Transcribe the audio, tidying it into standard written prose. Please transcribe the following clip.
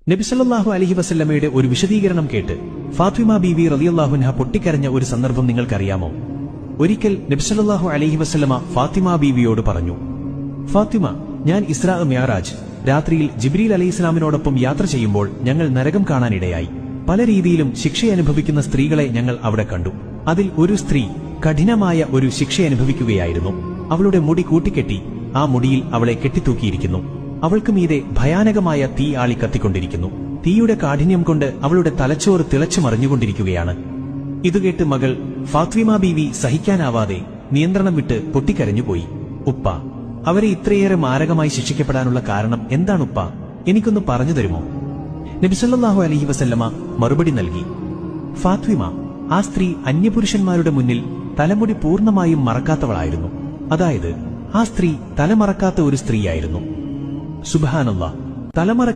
നബിസല്ലല്ലാഹു അലൈഹി വസല്ലമയുടെ ഒരു വിശദീകരണം കേട്ട് ഫാത്തിമ ബീവി റളിയല്ലാഹു അൻഹ പൊട്ടിക്കരഞ്ഞ ഒരു സന്ദർഭം നിങ്ങൾക്കറിയാമോ? ഒരിക്കൽ നബിസല്ലല്ലാഹു അലൈഹി വസല്ലമ ഫാത്തിമ ബീവിയോട് പറഞ്ഞു, ഫാത്തിമ, ഞാൻ ഇസ്രാ മിഅ്റാജ് രാത്രിയിൽ ജിബ്രീൽ അലൈഹിസ്സലാമിനോടൊപ്പം യാത്ര ചെയ്യുമ്പോൾ ഞങ്ങൾ നരകം കാണാനിടയായി. പല രീതിയിലും ശിക്ഷയനുഭവിക്കുന്ന സ്ത്രീകളെ ഞങ്ങൾ അവിടെ കണ്ടു. അതിൽ ഒരു സ്ത്രീ കഠിനമായ ഒരു ശിക്ഷയനുഭവിക്കുകയായിരുന്നു. അവളുടെ മുടി കൂട്ടിക്കെട്ടി ആ മുടിയിൽ അവളെ കെട്ടിത്തൂക്കിയിരിക്കുന്നു. അവൾക്ക് മീതെ ഭയാനകമായ തീ ആളി കത്തിക്കൊണ്ടിരിക്കുന്നു. തീയുടെ കാഠിന്യം കൊണ്ട് അവളുടെ തലച്ചോറ് തിളച്ചു മറിഞ്ഞുകൊണ്ടിരിക്കുകയാണ്. ഇതുകേട്ട് മകൾ ഫാത്തിമ ബീവി സഹിക്കാനാവാതെ നിയന്ത്രണം വിട്ട് പൊട്ടിക്കരഞ്ഞുപോയി. ഉപ്പ, അവരെ ഇത്രയേറെ മാരകമായി ശിക്ഷിക്കപ്പെടാനുള്ള കാരണം എന്താണുപ്പ? എനിക്കൊന്ന് പറഞ്ഞു തരുമോ? നബി സല്ലല്ലാഹു അലൈഹി വസല്ലമ മറുപടി നൽകി, ഫാത്തിമ, ആ സ്ത്രീ അന്യപുരുഷന്മാരുടെ മുന്നിൽ തലമുടി പൂർണ്ണമായും മറക്കാത്തവളായിരുന്നു. അതായത് ആ സ്ത്രീ തലമറക്കാത്ത ഒരു സ്ത്രീയായിരുന്നു. സുബ്ഹാനല്ലാഹ്, തലമറ